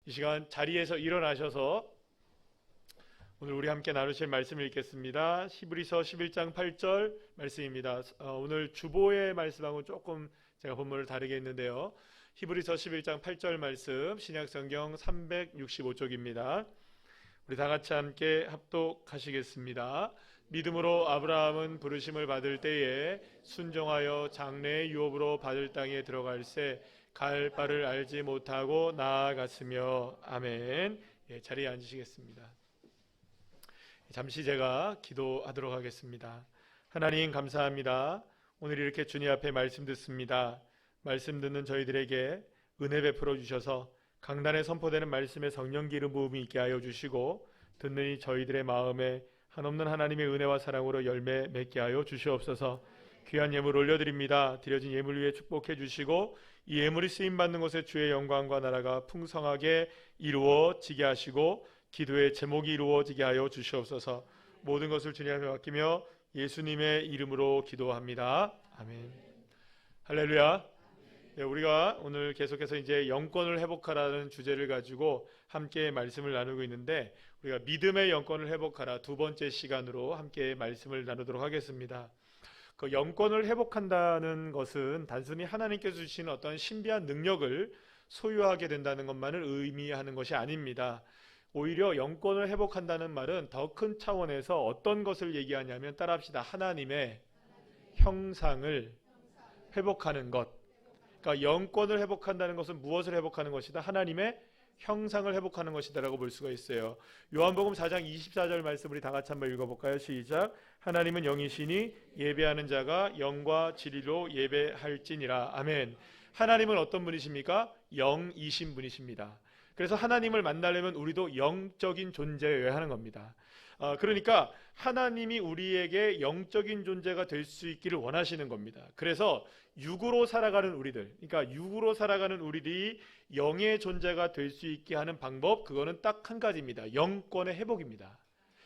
이 시간 자리에서 일어나셔서 오늘 우리 함께 나누실 말씀을 읽겠습니다. 히브리서 11장 8절 말씀입니다. 오늘 주보의 말씀하고 조금 제가 본문을 다르게 했는데요. 히브리서 11장 8절 말씀 신약성경 365쪽입니다. 우리 다 같이 함께 합독하시겠습니다. 믿음으로 아브라함은 부르심을 받을 때에 순종하여 장래의 유업으로 받을 땅에 들어갈새 갈 바를 알지 못하고 나아갔으며. 아멘. 자리에 앉으시겠습니다. 잠시 제가 기도하도록 하겠습니다. 하나님 감사합니다. 오늘 이렇게 주님 앞에 말씀 듣습니다. 말씀 듣는 저희들에게 은혜 베풀어 주셔서 강단에 선포되는 말씀에 성령 기름 부음이 있게 하여 주시고 듣는 이 저희들의 마음에 한없는 하나님의 은혜와 사랑으로 열매 맺게 하여 주시옵소서. 귀한 예물 올려드립니다. 드려진 예물 위에 축복해 주시고 이 예물이 쓰임받는 곳에 주의 영광과 나라가 풍성하게 이루어지게 하시고 기도의 제목이 이루어지게 하여 주시옵소서. 모든 것을 주님 앞에 맡기며 예수님의 이름으로 기도합니다. 아멘. 할렐루야. 네, 우리가 오늘 계속해서 이제 영권을 회복하라는 주제를 가지고 함께 말씀을 나누고 있는데 우리가 믿음의 영권을 회복하라 두 번째 시간으로 함께 말씀을 나누도록 하겠습니다. 그 영권을 회복한다는 것은 단순히 하나님께서 주시는 어떤 신비한 능력을 소유하게 된다는 것만을 의미하는 것이 아닙니다. 오히려 영권을 회복한다는 말은 더 큰 차원에서 어떤 것을 얘기하냐면 따라합시다. 하나님의 형상을 회복하는 것. 그러니까 영권을 회복한다는 것은 무엇을 회복하는 것이다? 하나님의 형상을 회복하는 것이다라고 볼 수가 있어요. 요한복음 4장 24절 말씀 우리 다 같이 한번 읽어볼까요? 시작. 하나님은 영이시니 예배하는 자가 영과 진리로 예배할지니라. 아멘. 하나님은 어떤 분이십니까? 영이신 분이십니다. 그래서 하나님을 만나려면 우리도 영적인 존재여야 하는 겁니다. 그러니까 하나님이 우리에게 영적인 존재가 될 수 있기를 원하시는 겁니다. 그래서 육으로 살아가는 우리들, 그러니까 육으로 살아가는 우리들이 영의 존재가 될 수 있게 하는 방법, 그거는 딱 한 가지입니다. 영권의 회복입니다.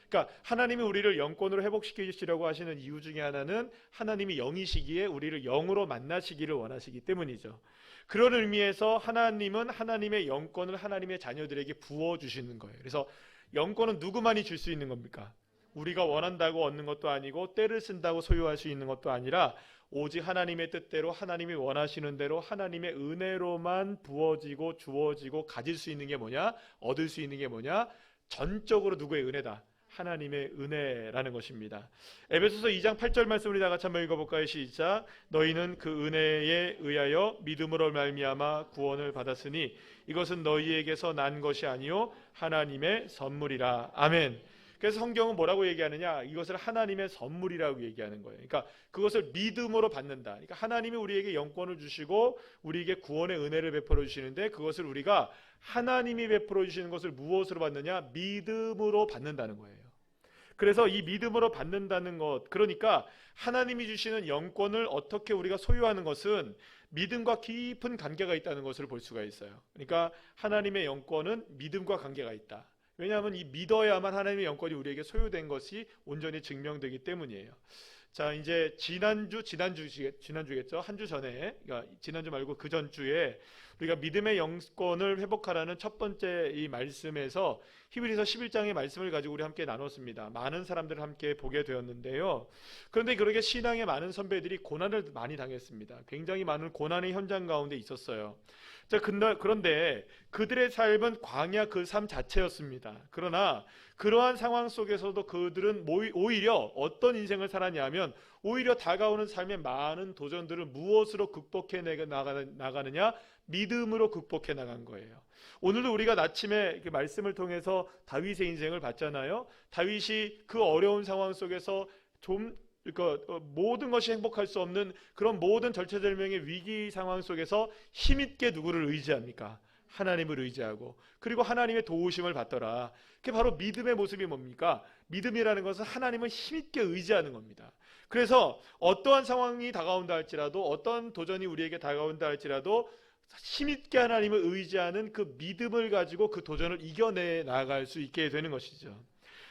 그러니까 하나님이 우리를 영권으로 회복시키시려고 하시는 이유 중에 하나는 하나님이 영이시기에 우리를 영으로 만나시기를 원하시기 때문이죠. 그런 의미에서 하나님은 하나님의 영권을 하나님의 자녀들에게 부어주시는 거예요. 그래서 영권은 누구만이 줄 수 있는 겁니까? 우리가 원한다고 얻는 것도 아니고 때를 쓴다고 소유할 수 있는 것도 아니라 오직 하나님의 뜻대로 하나님이 원하시는 대로 하나님의 은혜로만 부어지고 주어지고 가질 수 있는 게 뭐냐? 얻을 수 있는 게 뭐냐? 전적으로 누구의 은혜다? 하나님의 은혜라는 것입니다. 에베소서 2장 8절 말씀 우리 다 같이 한번 읽어볼까요? 시작. 너희는 그 은혜에 의하여 믿음으로 말미암아 구원을 받았으니 이것은 너희에게서 난 것이 아니요 하나님의 선물이라. 아멘. 그래서 성경은 뭐라고 얘기하느냐? 이것을 하나님의 선물이라고 얘기하는 거예요. 그러니까 그것을 믿음으로 받는다. 그러니까 하나님이 우리에게 영권을 주시고 우리에게 구원의 은혜를 베풀어 주시는데 그것을 우리가 하나님이 베풀어 주시는 것을 무엇으로 받느냐? 믿음으로 받는다는 거예요. 그래서 이 믿음으로 받는다는 것, 그러니까 하나님이 주시는 영권을 어떻게 우리가 소유하는 것은 믿음과 깊은 관계가 있다는 것을 볼 수가 있어요. 그러니까 하나님의 영권은 믿음과 관계가 있다. 왜냐하면 이 믿어야만 하나님의 영권이 우리에게 소유된 것이 온전히 증명되기 때문이에요. 자, 이제 지난주겠죠. 한 주 전에, 그러니까 지난주 말고 그 전주에 우리가 믿음의 영권을 회복하라는 첫 번째 이 말씀에서 히브리서 11장의 말씀을 가지고 우리 함께 나눴습니다. 많은 사람들을 함께 보게 되었는데요. 그런데 그렇게 신앙의 많은 선배들이 고난을 많이 당했습니다. 굉장히 많은 고난의 현장 가운데 있었어요. 자, 그런데 그들의 삶은 광야 그 삶 자체였습니다. 그러나 그러한 상황 속에서도 그들은 오히려 어떤 인생을 살았냐면 오히려 다가오는 삶의 많은 도전들을 무엇으로 극복해 나가느냐? 믿음으로 극복해 나간 거예요. 오늘도 우리가 아침에 말씀을 통해서 다윗의 인생을 봤잖아요. 다윗이 그 어려운 상황 속에서 모든 것이 행복할 수 없는 그런 모든 절체절명의 위기 상황 속에서 힘있게 누구를 의지합니까? 하나님을 의지하고 그리고 하나님의 도우심을 받더라. 그게 바로 믿음의 모습이 뭡니까? 믿음이라는 것은 하나님을 힘있게 의지하는 겁니다. 그래서 어떠한 상황이 다가온다 할지라도 어떤 도전이 우리에게 다가온다 할지라도 힘있게 하나님을 의지하는 그 믿음을 가지고 그 도전을 이겨내 나갈 수 있게 되는 것이죠.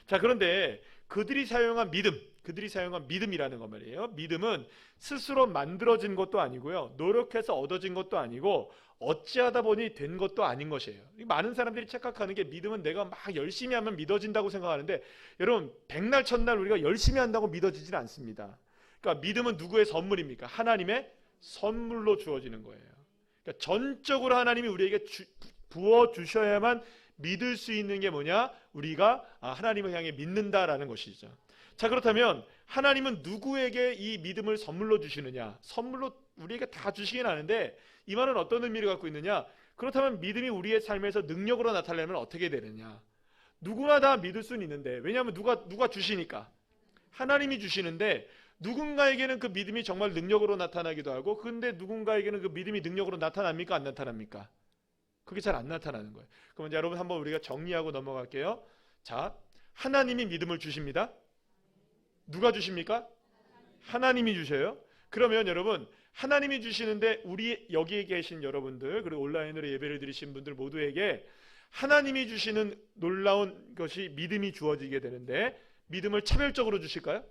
자, 그런데 그들이 사용한 믿음, 그들이 사용한 믿음이라는 것 말이에요. 믿음은 스스로 만들어진 것도 아니고요, 노력해서 얻어진 것도 아니고 어찌하다 보니 된 것도 아닌 것이에요. 많은 사람들이 착각하는 게 믿음은 내가 막 열심히 하면 믿어진다고 생각하는데, 여러분 백날 첫날 우리가 열심히 한다고 믿어지진 않습니다. 그러니까 믿음은 누구의 선물입니까? 하나님의 선물로 주어지는 거예요. 그러니까 전적으로 하나님이 우리에게 부어 주셔야만 믿을 수 있는 게 뭐냐? 우리가 하나님을 향해 믿는다라는 것이죠. 자, 그렇다면 하나님은 누구에게 이 믿음을 선물로 주시느냐? 선물로 우리에게 다 주시긴 하는데, 이 말은 어떤 의미를 갖고 있느냐? 그렇다면 믿음이 우리의 삶에서 능력으로 나타나려면 어떻게 되느냐? 누구나 다 믿을 수는 있는데, 왜냐하면 누가 주시니까. 하나님이 주시는데, 누군가에게는 그 믿음이 정말 능력으로 나타나기도 하고, 근데 누군가에게는 그 믿음이 능력으로 나타납니까? 안 나타납니까? 그게 잘 안 나타나는 거예요. 그럼 이제 여러분 한번 우리가 정리하고 넘어갈게요. 자, 하나님이 믿음을 주십니다. 누가 주십니까? 하나님이 주셔요. 그러면 여러분, 하나님이 주시는데 우리 여기에 계신 여러분들, 그리고 온라인으로 예배를 드리신 분들 모두에게 하나님이 주시는 놀라운 것이 믿음이 주어지게 되는데, 믿음을 차별적으로 주실까요?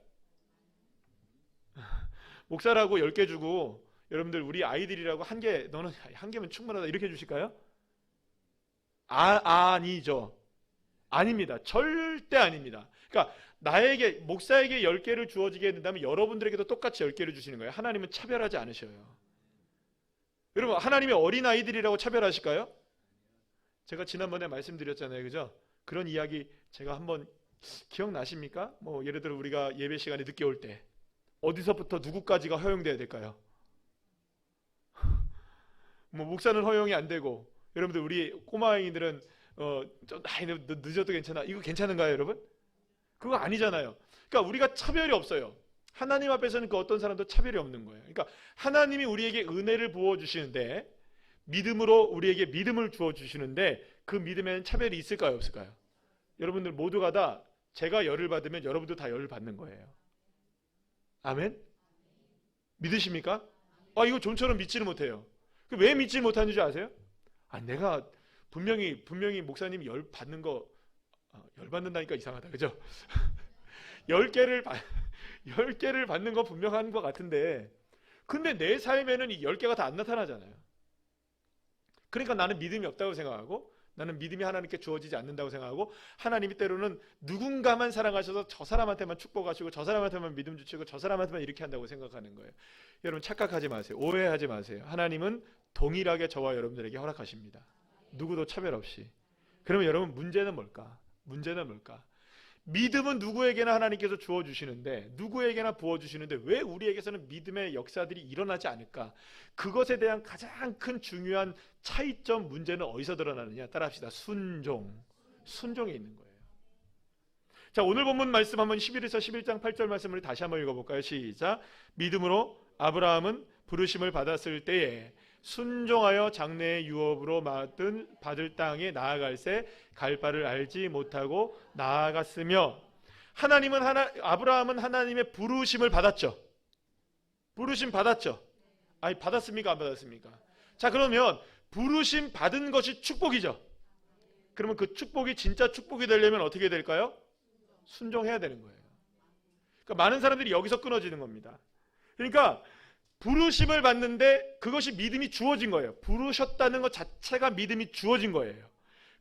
목사라고 10개 주고 여러분들 우리 아이들이라고 너는 한 개면 충분하다 이렇게 주실까요? 아니죠. 아닙니다. 절대 아닙니다. 그러니까 목사에게 10개를 주어지게 된다면 여러분들에게도 똑같이 10개를 주시는 거예요. 하나님은 차별하지 않으셔요. 여러분, 하나님이 어린아이들이라고 차별하실까요? 제가 지난번에 말씀드렸잖아요. 그죠? 그런 이야기 제가 한번 기억나십니까? 뭐 예를 들어 우리가 예배 시간에 늦게 올 때 어디서부터 누구까지가 허용돼야 될까요? 뭐 목사는 허용이 안 되고, 여러분들 우리 꼬마아이들은 좀 나이 늦어도 괜찮아, 이거 괜찮은가요 여러분? 그거 아니잖아요. 그러니까 우리가 차별이 없어요. 하나님 앞에서는 그 어떤 사람도 차별이 없는 거예요. 그러니까 하나님이 우리에게 은혜를 부어주시는데, 믿음으로 우리에게 믿음을 주어주시는데, 그 믿음에는 차별이 있을까요 없을까요? 여러분들 모두가 다, 제가 열을 받으면 여러분도 다 열을 받는 거예요. 아멘? 믿으십니까? 이거 좀처럼 믿지를 못해요. 왜 믿지 못하는 줄 아세요? 내가 분명히 목사님이 열 받는 거, 열 받는다니까 이상하다, 그죠? 10개를 받는 거 분명한 것 같은데, 근데 내 삶에는 이 10개가 다 안 나타나잖아요. 그러니까 나는 믿음이 없다고 생각하고, 나는 믿음이 하나님께 주어지지 않는다고 생각하고, 하나님이 때로는 누군가만 사랑하셔서 저 사람한테만 축복하시고, 저 사람한테만 믿음 주시고, 저 사람한테만 이렇게 한다고 생각하는 거예요. 여러분 착각하지 마세요. 오해하지 마세요. 하나님은 동일하게 저와 여러분들에게 허락하십니다. 누구도 차별 없이. 그러면 여러분, 문제는 뭘까? 믿음은 누구에게나 하나님께서 주어주시는데, 누구에게나 부어주시는데, 왜 우리에게서는 믿음의 역사들이 일어나지 않을까? 그것에 대한 가장 큰 중요한 차이점, 문제는 어디서 드러나느냐? 따라합시다. 순종에 있는 거예요. 자, 오늘 본문 말씀 한번 11에서 11장 8절 말씀을 다시 한번 읽어볼까요? 시작. 믿음으로 아브라함은 부르심을 받았을 때에 순종하여 장래의 유업으로 받을 땅에 나아갈새 갈 바를 알지 못하고 나아갔으며, 아브라함은 하나님의 부르심을 받았죠. 부르심 받았죠. 받았습니까? 안 받았습니까? 자, 그러면 부르심 받은 것이 축복이죠. 그러면 그 축복이 진짜 축복이 되려면 어떻게 될까요? 순종해야 되는 거예요. 그러니까 많은 사람들이 여기서 끊어지는 겁니다. 그러니까 부르심을 받는데 그것이 믿음이 주어진 거예요. 부르셨다는 것 자체가 믿음이 주어진 거예요.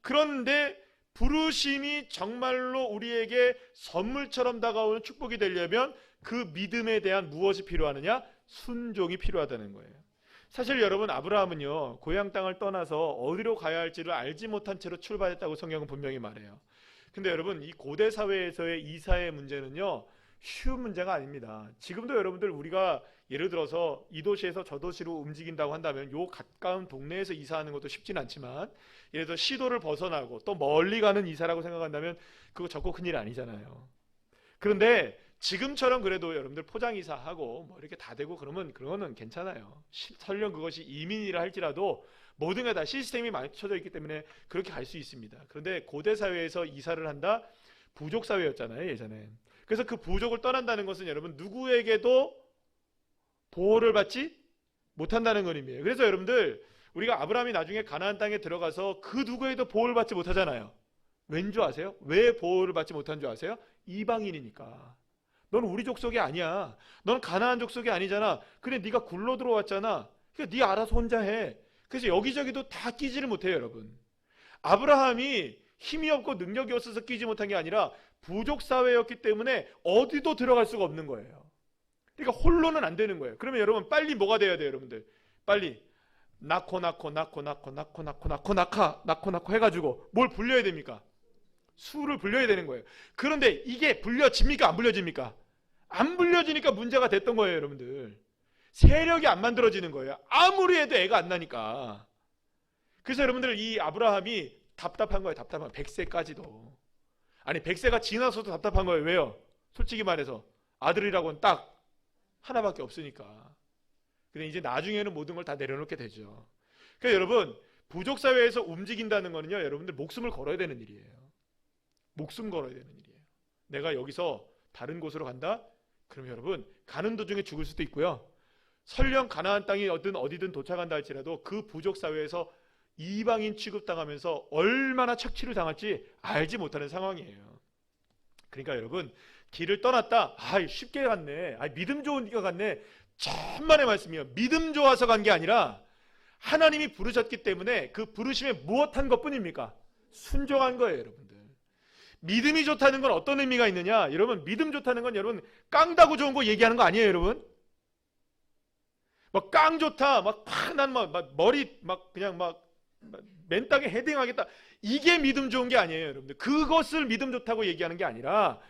그런데 부르심이 정말로 우리에게 선물처럼 다가오는 축복이 되려면 그 믿음에 대한 무엇이 필요하느냐? 순종이 필요하다는 거예요. 사실 여러분, 아브라함은요, 고향 땅을 떠나서 어디로 가야 할지를 알지 못한 채로 출발했다고 성경은 분명히 말해요. 근데 여러분, 이 고대 사회에서의 이사의 문제는요, 쉬운 문제가 아닙니다. 지금도 여러분들 우리가 예를 들어서 이 도시에서 저 도시로 움직인다고 한다면 요 가까운 동네에서 이사하는 것도 쉽진 않지만, 예를 들어 시도를 벗어나고 또 멀리 가는 이사라고 생각한다면 그거 적고 큰일 아니잖아요. 그런데 지금처럼 그래도 여러분들 포장 이사하고 뭐 이렇게 다 되고 그러면 그거는 괜찮아요. 설령 그것이 이민이라 할지라도 모든 게 다 시스템이 맞춰져 있기 때문에 그렇게 갈 수 있습니다. 그런데 고대 사회에서 이사를 한다? 부족 사회였잖아요, 예전에. 그래서 그 부족을 떠난다는 것은 여러분 누구에게도 보호를 받지 못한다는 건 의미예요. 그래서 여러분들 우리가 아브라함이 나중에 가나안 땅에 들어가서 그 누구에도 보호를 받지 못하잖아요. 왠 줄 아세요? 왜 보호를 받지 못한 줄 아세요? 이방인이니까. 넌 우리 족속이 아니야. 넌 가나안 족속이 아니잖아. 그래 네가 굴러 들어왔잖아. 그러니까 네 알아서 혼자 해. 그래서 여기저기도 다 끼지를 못해요, 여러분. 아브라함이 힘이 없고 능력이 없어서 끼지 못한 게 아니라 부족 사회였기 때문에 어디도 들어갈 수가 없는 거예요. 그러니까 홀로는 안 되는 거예요. 그러면 여러분 빨리 뭐가 돼야 돼요, 여러분들? 빨리 낳고 해가지고 뭘 불려야 됩니까? 수를 불려야 되는 거예요. 그런데 이게 불려집니까? 안 불려집니까? 안 불려지니까 문제가 됐던 거예요, 여러분들. 세력이 안 만들어지는 거예요. 아무리 해도 애가 안 나니까. 그래서 여러분들 이 아브라함이 답답한 거예요. 답답한 거예요. 100세까지도. 아니 100세가 지나서도 답답한 거예요. 왜요? 솔직히 말해서 아들이라고는 딱 하나밖에 없으니까. 근데 이제 나중에는 모든 걸 다 내려놓게 되죠. 그러니까 여러분 부족사회에서 움직인다는 거는요, 여러분들 목숨을 걸어야 되는 일이에요. 목숨 걸어야 되는 일이에요. 내가 여기서 다른 곳으로 간다? 그럼 여러분 가는 도중에 죽을 수도 있고요. 설령 가나안 땅이 어디든 도착한다 할지라도 그 부족사회에서 이방인 취급당하면서 얼마나 착취를 당할지 알지 못하는 상황이에요. 그러니까 여러분 길을 떠났다. 쉽게 갔네. 믿음 좋은 데가 갔네. 천만의 말씀이에요. 믿음 좋아서 간 게 아니라 하나님이 부르셨기 때문에 그 부르심에 무엇한 것뿐입니까? 순종한 거예요, 여러분들. 믿음이 좋다는 건 어떤 의미가 있느냐? 여러분 믿음 좋다는 건 여러분 깡다고 좋은 거 얘기하는 거 아니에요, 여러분? 막 깡 좋다, 난 머리 그냥 맨땅에 헤딩하겠다. 이게 믿음 좋은 게 아니에요, 여러분들. 그것을 믿음 좋다고 얘기하는 게 아니라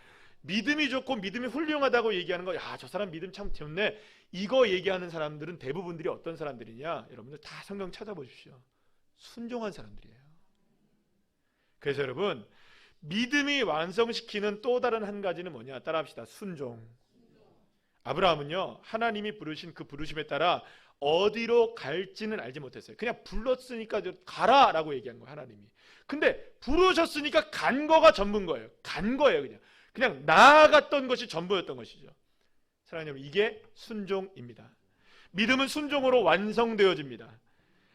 믿음이 좋고 믿음이 훌륭하다고 얘기하는 거. 야, 저 사람 믿음 참 좋네. 이거 얘기하는 사람들은 대부분들이 어떤 사람들이냐? 여러분들 다 성경 찾아보십시오. 순종한 사람들이에요. 그래서 여러분 믿음이 완성시키는 또 다른 한 가지는 뭐냐? 따라합시다. 순종. 아브라함은요, 하나님이 부르신 그 부르심에 따라 어디로 갈지는 알지 못했어요. 그냥 불렀으니까 가라라고 얘기한 거예요, 하나님이. 근데 부르셨으니까 간 거가 전부인 거예요. 간 거예요, 그냥 나아갔던 것이 전부였던 것이죠. 사랑하는 여러분, 이게 순종입니다. 믿음은 순종으로 완성되어집니다.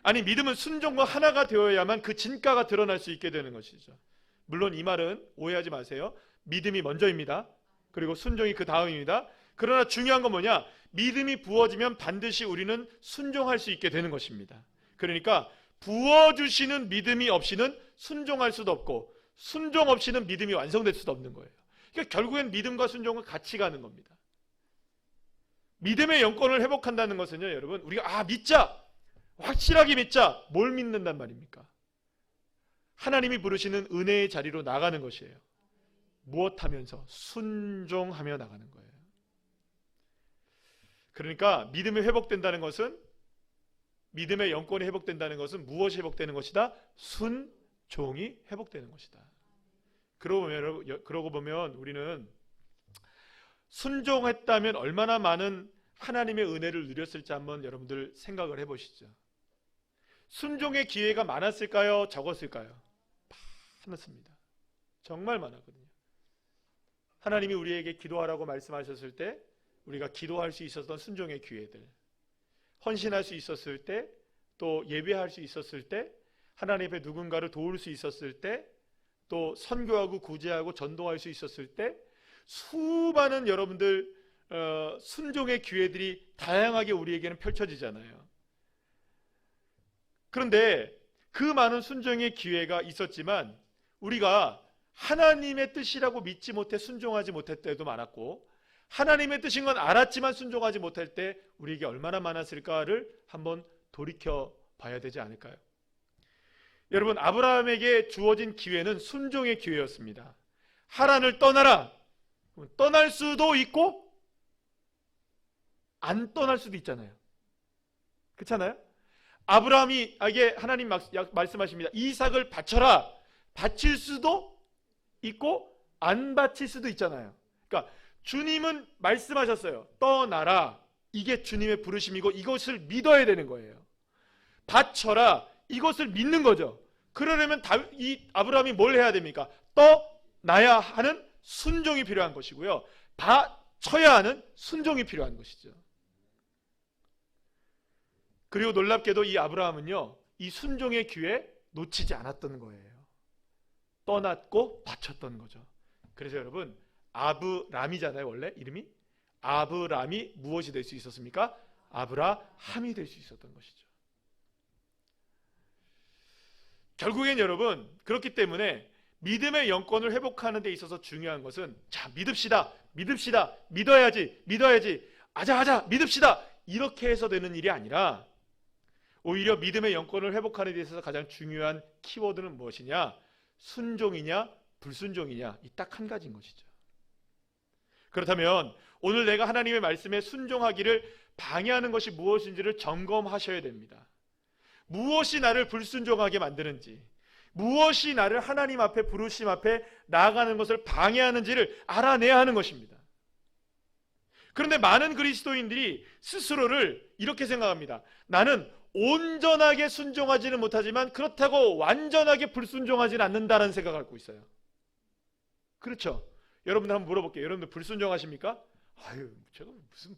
아니, 믿음은 순종과 하나가 되어야만 그 진가가 드러날 수 있게 되는 것이죠. 물론 이 말은 오해하지 마세요. 믿음이 먼저입니다. 그리고 순종이 그 다음입니다. 그러나 중요한 건 뭐냐? 믿음이 부어지면 반드시 우리는 순종할 수 있게 되는 것입니다. 그러니까 부어주시는 믿음이 없이는 순종할 수도 없고 순종 없이는 믿음이 완성될 수도 없는 거예요. 그러니까 결국엔 믿음과 순종은 같이 가는 겁니다. 믿음의 영권을 회복한다는 것은요, 여러분, 우리가 믿자! 확실하게 믿자! 뭘 믿는단 말입니까? 하나님이 부르시는 은혜의 자리로 나가는 것이에요. 무엇하면서? 순종하며 나가는 거예요. 그러니까 믿음이 회복된다는 것은, 믿음의 영권이 회복된다는 것은 무엇이 회복되는 것이다? 순종이 회복되는 것이다. 그러고 보면 우리는 순종했다면 얼마나 많은 하나님의 은혜를 누렸을지 한번 여러분들 생각을 해보시죠. 순종의 기회가 많았을까요? 적었을까요? 많았습니다. 정말 많았거든요. 하나님이 우리에게 기도하라고 말씀하셨을 때 우리가 기도할 수 있었던 순종의 기회들, 헌신할 수 있었을 때, 또 예배할 수 있었을 때, 하나님 앞에 누군가를 도울 수 있었을 때, 또 선교하고 구제하고 전도할 수 있었을 때, 수많은 여러분들 순종의 기회들이 다양하게 우리에게는 펼쳐지잖아요. 그런데 그 많은 순종의 기회가 있었지만 우리가 하나님의 뜻이라고 믿지 못해 순종하지 못할 때도 많았고, 하나님의 뜻인 건 알았지만 순종하지 못할 때 우리에게 얼마나 많았을까를 한번 돌이켜 봐야 되지 않을까요? 여러분, 아브라함에게 주어진 기회는 순종의 기회였습니다. 하란을 떠나라. 떠날 수도 있고 안 떠날 수도 있잖아요. 그렇잖아요? 아브라함에게 하나님 말씀하십니다. 이삭을 바쳐라. 바칠 수도 있고 안 바칠 수도 있잖아요. 그러니까 주님은 말씀하셨어요. 떠나라. 이게 주님의 부르심이고 이것을 믿어야 되는 거예요. 바쳐라. 이것을 믿는 거죠. 그러려면 이 아브라함이 뭘 해야 됩니까? 떠나야 하는 순종이 필요한 것이고요. 바쳐야 하는 순종이 필요한 것이죠. 그리고 놀랍게도 이 아브라함은요, 이 순종의 기회 놓치지 않았던 거예요. 떠났고 바쳤던 거죠. 그래서 여러분, 아브람이잖아요. 원래 이름이 아브람이 무엇이 될 수 있었습니까? 아브라함이 될 수 있었던 것이죠. 결국엔 여러분, 그렇기 때문에 믿음의 영권을 회복하는 데 있어서 중요한 것은, 자, 믿읍시다, 믿어야지, 하자, 믿읍시다, 이렇게 해서 되는 일이 아니라, 오히려 믿음의 영권을 회복하는 데 있어서 가장 중요한 키워드는 무엇이냐? 순종이냐 불순종이냐, 이 딱 한 가지인 것이죠. 그렇다면 오늘 내가 하나님의 말씀에 순종하기를 방해하는 것이 무엇인지를 점검하셔야 됩니다. 무엇이 나를 불순종하게 만드는지, 무엇이 나를 하나님 앞에, 부르심 앞에 나아가는 것을 방해하는지를 알아내야 하는 것입니다. 그런데 많은 그리스도인들이 스스로를 이렇게 생각합니다. 나는 온전하게 순종하지는 못하지만 그렇다고 완전하게 불순종하지는 않는다는 생각을 갖고 있어요. 그렇죠? 여러분들 한번 물어볼게요. 여러분들 불순종하십니까? 제가 무슨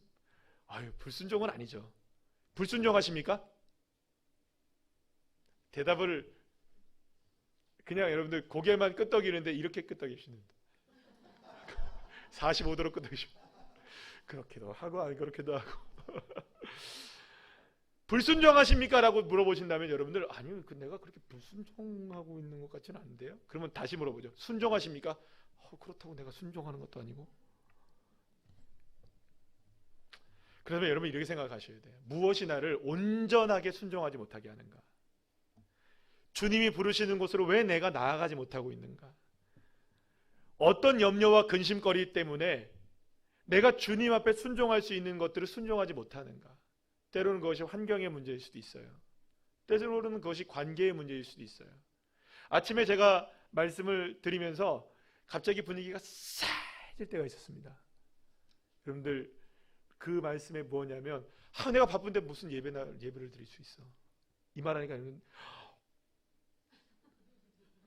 불순종은 아니죠. 불순종하십니까? 대답을 그냥 여러분들 고개만 끄덕이는데 이렇게 끄덕이시는데 45도로 끄덕이십니다. 그렇게도 하고 안 그렇게도 하고 불순종하십니까? 라고 물어보신다면 여러분들 아니요, 내가 그렇게 불순종하고 있는 것 같지는 않은데요. 그러면 다시 물어보죠. 순종하십니까? 그렇다고 내가 순종하는 것도 아니고. 그러면 여러분 이렇게 생각하셔야 돼요. 무엇이 나를 온전하게 순종하지 못하게 하는가? 주님이 부르시는 곳으로 왜 내가 나아가지 못하고 있는가? 어떤 염려와 근심거리 때문에 내가 주님 앞에 순종할 수 있는 것들을 순종하지 못하는가? 때로는 그것이 환경의 문제일 수도 있어요. 때로는 그것이 관계의 문제일 수도 있어요. 아침에 제가 말씀을 드리면서 갑자기 분위기가 싸해질 때가 있었습니다. 여러분들 그 말씀에 뭐냐면 내가 바쁜데 무슨 예배를 드릴 수 있어. 이 말하니까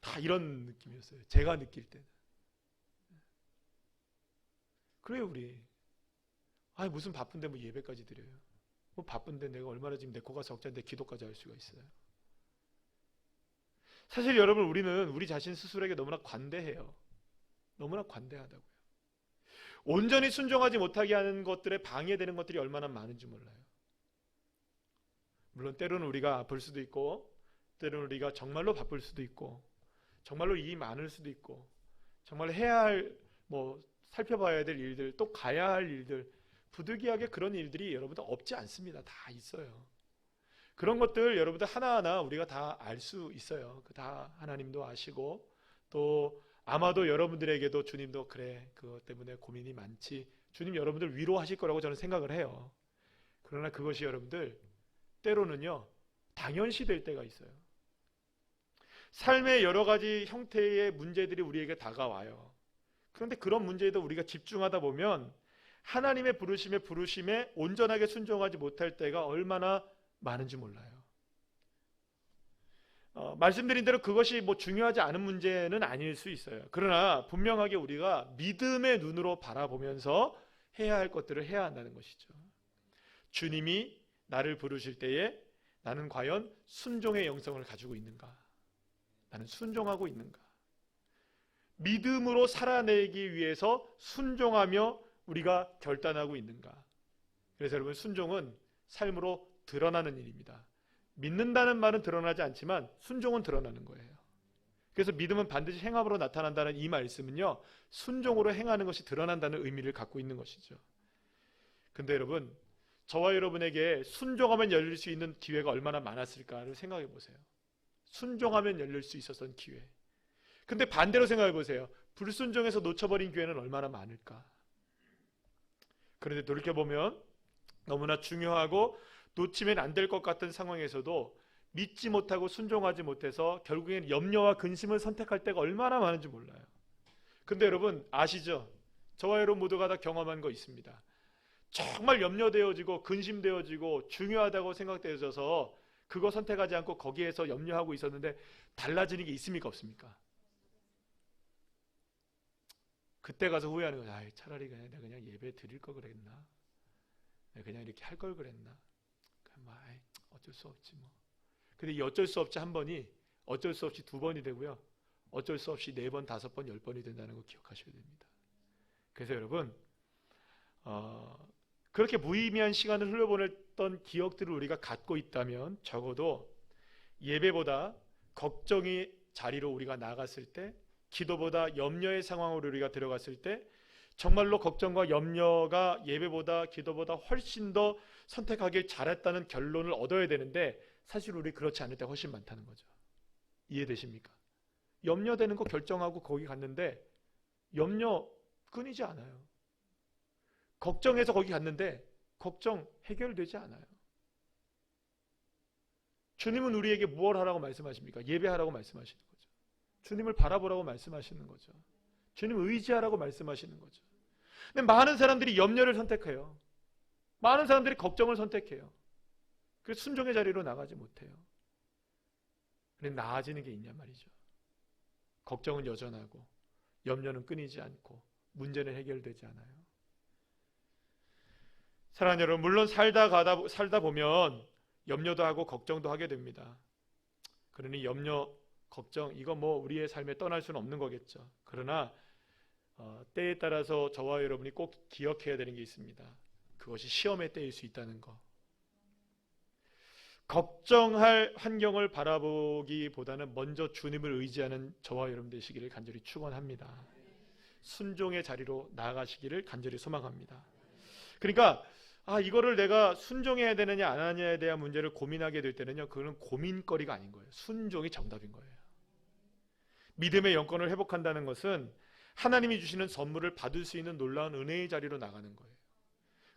다 이런 느낌이었어요. 제가 느낄 때는. 그래요, 우리. 무슨 바쁜데 뭐 예배까지 드려요. 뭐 바쁜데 내가 얼마나 지금 내 코가 석자인데 기도까지 할 수가 있어요. 사실 여러분, 우리는 우리 자신 스스로에게 너무나 관대해요. 너무나 관대하다고요. 온전히 순종하지 못하게 하는 것들에 방해되는 것들이 얼마나 많은지 몰라요. 물론 때로는 우리가 아플 수도 있고, 때로는 우리가 정말로 바쁠 수도 있고, 정말로 일이 많을 수도 있고, 정말 해야 할, 살펴봐야 될 일들, 또 가야 할 일들, 부득이하게 그런 일들이 여러분들 없지 않습니다. 다 있어요. 그런 것들 여러분들 하나하나 우리가 다 알 수 있어요. 다 하나님도 아시고, 또 아마도 여러분들에게도 주님도 그래, 그것 때문에 고민이 많지, 주님 여러분들 위로하실 거라고 저는 생각을 해요. 그러나 그것이 여러분들 때로는요 당연시 될 때가 있어요. 삶의 여러 가지 형태의 문제들이 우리에게 다가와요. 그런데 그런 문제에도 우리가 집중하다 보면 하나님의 부르심에 온전하게 순종하지 못할 때가 얼마나 많은지 몰라요. 말씀드린 대로 그것이 중요하지 않은 문제는 아닐 수 있어요. 그러나 분명하게 우리가 믿음의 눈으로 바라보면서 해야 할 것들을 해야 한다는 것이죠. 주님이 나를 부르실 때에 나는 과연 순종의 영성을 가지고 있는가? 나는 순종하고 있는가? 믿음으로 살아내기 위해서 순종하며 우리가 결단하고 있는가? 그래서 여러분, 순종은 삶으로 드러나는 일입니다. 믿는다는 말은 드러나지 않지만 순종은 드러나는 거예요. 그래서 믿음은 반드시 행함으로 나타난다는 이 말씀은요, 순종으로 행하는 것이 드러난다는 의미를 갖고 있는 것이죠. 근데 여러분, 저와 여러분에게 순종하면 열릴 수 있는 기회가 얼마나 많았을까를 생각해 보세요. 순종하면 열릴 수 있었던 기회. 근데 반대로 생각해 보세요. 불순종해서 놓쳐버린 기회는 얼마나 많을까? 그런데 돌이켜보면 너무나 중요하고 놓치면 안 될 것 같은 상황에서도 믿지 못하고 순종하지 못해서 결국엔 염려와 근심을 선택할 때가 얼마나 많은지 몰라요. 근데 여러분 아시죠? 저와 여러분 모두가 다 경험한 거 있습니다. 정말 염려되어지고 근심되어지고 중요하다고 생각되어져서 그거 선택하지 않고 거기에서 염려하고 있었는데 달라지는 게 있습니까? 없습니까? 그때 가서 후회하는 거죠. 차라리 내가 그냥 예배 드릴 걸 그랬나? 내가 그냥 이렇게 할 걸 그랬나? 어쩔 수 없지 뭐. 근데 이 어쩔 수 없지 한 번이 어쩔 수 없이 두 번이 되고요. 어쩔 수 없이 4번, 5번, 10번이 된다는 거 기억하셔야 됩니다. 그래서 여러분 그렇게 무의미한 시간을 흘려보냈던 기억들을 우리가 갖고 있다면 적어도 예배보다 걱정이 자리로 우리가 나갔을 때, 기도보다 염려의 상황으로 우리가 들어갔을 때 정말로 걱정과 염려가 예배보다 기도보다 훨씬 더 선택하길 잘했다는 결론을 얻어야 되는데 사실 우리 그렇지 않을 때가 훨씬 많다는 거죠. 이해되십니까? 염려되는 거 결정하고 거기 갔는데 염려 끊이지 않아요. 걱정해서 거기 갔는데 걱정 해결되지 않아요. 주님은 우리에게 무엇을 하라고 말씀하십니까? 예배하라고 말씀하시는 거죠. 주님을 바라보라고 말씀하시는 거죠. 주님을 의지하라고 말씀하시는 거죠. 근데 많은 사람들이 염려를 선택해요. 많은 사람들이 걱정을 선택해요. 그래서 순종의 자리로 나가지 못해요. 그런데 나아지는 게 있냔 말이죠. 걱정은 여전하고 염려는 끊이지 않고 문제는 해결되지 않아요. 사랑하는 여러분, 물론 살다 보면 염려도 하고 걱정도 하게 됩니다. 그러니 염려, 걱정 이거 뭐 우리의 삶에 떠날 수는 없는 거겠죠. 그러나 때에 따라서 저와 여러분이 꼭 기억해야 되는 게 있습니다. 그것이 시험의 때일 수 있다는 거. 걱정할 환경을 바라보기보다는 먼저 주님을 의지하는 저와 여러분 되시기를 간절히 축원합니다. 순종의 자리로 나아가시기를 간절히 소망합니다. 그러니까 이거를 내가 순종해야 되느냐 안 하느냐에 대한 문제를 고민하게 될 때는요, 그거는 고민거리가 아닌 거예요. 순종이 정답인 거예요. 믿음의 영권을 회복한다는 것은 하나님이 주시는 선물을 받을 수 있는 놀라운 은혜의 자리로 나가는 거예요.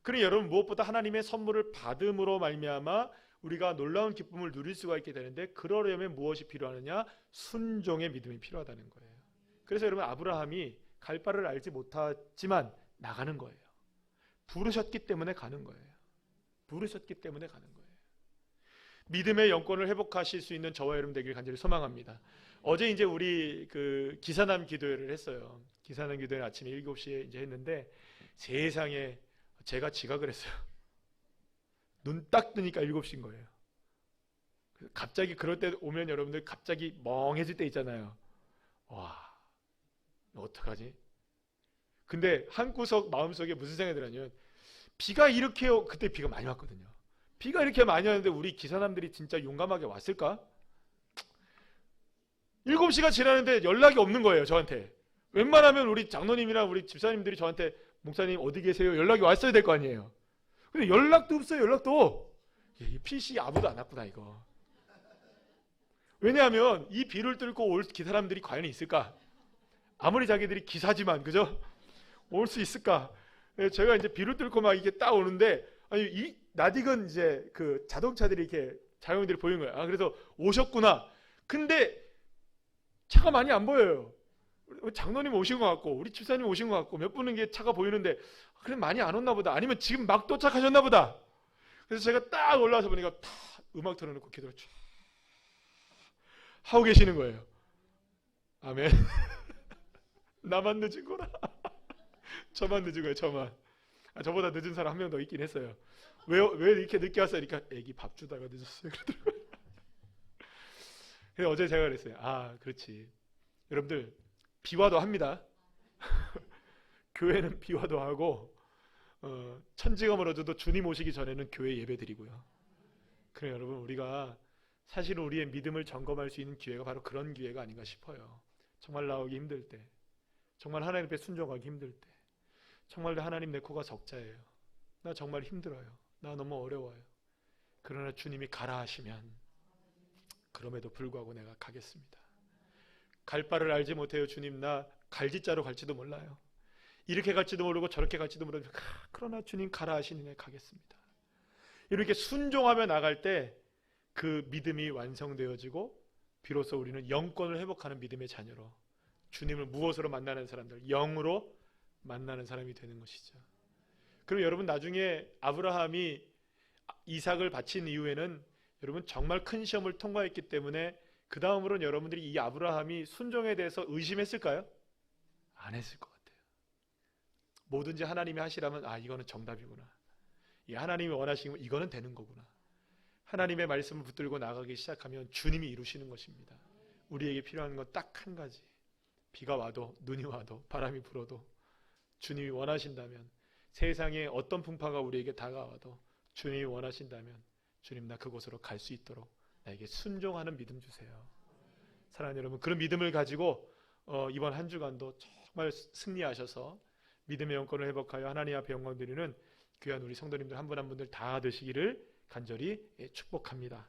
그러니 여러분, 무엇보다 하나님의 선물을 받음으로 말미암아 우리가 놀라운 기쁨을 누릴 수가 있게 되는데, 그러려면 무엇이 필요하느냐? 순종의 믿음이 필요하다는 거예요. 그래서 여러분, 아브라함이 갈 바를 알지 못하지만 나가는 거예요. 부르셨기 때문에 가는 거예요. 부르셨기 때문에 가는 거예요. 믿음의 영권을 회복하실 수 있는 저와 여러분 되길 간절히 소망합니다. 어제 이제 우리 그 기사남 기도회를 했어요. 기사남 기도회 아침에 7시에 이제 했는데, 세상에 제가 지각을 했어요. 눈 딱 뜨니까 7시인 거예요. 갑자기 그럴 때 오면 여러분들 갑자기 멍해질 때 있잖아요. 와, 어떡하지? 근데 한구석 마음속에 무슨 생각이 들었냐면, 비가 이렇게 그때 비가 많이 왔거든요. 비가 이렇게 많이 왔는데 우리 기사남들이 진짜 용감하게 왔을까? 7시가 지났는데 연락이 없는 거예요, 저한테. 웬만하면 우리 장로님이랑 우리 집사님들이 저한테 목사님 어디 계세요? 연락이 왔어야 될 거 아니에요. 근데 연락도 없어요, 연락도. 이 PC 아무도 안 왔구나, 이거. 왜냐하면 이 비를 뚫고 올 기사람들이 과연 있을까? 아무리 자기들이 기사지만, 그죠? 올 수 있을까? 제가 이제 비를 뚫고 막 이게 딱 오는데, 아니, 이 낯익은 이제 그 자동차들이 이렇게 자영들이 보이는 거예요. 그래서 오셨구나. 근데 차가 많이 안 보여요. 장로님 오신 것 같고, 우리 집사님 오신 것 같고, 몇 분은 게 차가 보이는데, 그래 많이 안 왔나 보다. 아니면 지금 막 도착하셨나 보다. 그래서 제가 딱 올라와서 보니까 다 음악 틀어놓고 기도를 쭉 하고 계시는 거예요. 아멘. 나만 늦은 거라. 저만 늦은 거예요, 저만. 저보다 늦은 사람 한 명 더 있긴 했어요. 왜 이렇게 늦게 왔어요? 그러니까 애기 밥 주다가 늦었어요. 그러더라고요. 그래서 어제 제가 그랬어요. 그렇지. 여러분들, 비와도 합니다. 교회는 비와도 하고, 천지가 멀어져도 주님 오시기 전에는 교회 예배 드리고요. 그래 여러분, 우리가 사실은 우리의 믿음을 점검할 수 있는 기회가 바로 그런 기회가 아닌가 싶어요. 정말 나오기 힘들 때, 정말 하나님 앞에 순종하기 힘들 때, 정말 하나님 내 코가 적자예요. 나 정말 힘들어요. 나 너무 어려워요. 그러나 주님이 가라 하시면 그럼에도 불구하고 내가 가겠습니다. 갈 바를 알지 못해요. 주님, 나 갈짓자로 갈지도 몰라요. 이렇게 갈지도 모르고 저렇게 갈지도 모르고, 그러나 주님 가라 하시니 내가 가겠습니다. 이렇게 순종하며 나갈 때 그 믿음이 완성되어지고 비로소 우리는 영권을 회복하는 믿음의 자녀로 주님을 무엇으로 만나는 사람들, 영으로 만나는 사람이 되는 것이죠. 그럼 여러분, 나중에 아브라함이 이삭을 바친 이후에는 여러분 정말 큰 시험을 통과했기 때문에 그 다음으로는 여러분들이 이 아브라함이 순종에 대해서 의심했을까요? 안 했을 것 같아요. 뭐든지 하나님이 하시라면 이거는 정답이구나. 이 하나님이 원하시면 이거는 되는 거구나. 하나님의 말씀을 붙들고 나가기 시작하면 주님이 이루시는 것입니다. 우리에게 필요한 건 딱 한 가지. 비가 와도 눈이 와도 바람이 불어도 주님이 원하신다면, 세상에 어떤 풍파가 우리에게 다가와도 주님이 원하신다면 주님, 나 그곳으로 갈 수 있도록 나에게 순종하는 믿음 주세요. 사랑하는 여러분, 그런 믿음을 가지고 이번 한 주간도 정말 승리하셔서 믿음의 영권을 회복하여 하나님 앞에 영광 드리는 귀한 우리 성도님들 한 분 한 분들 다 되시기를 간절히 축복합니다.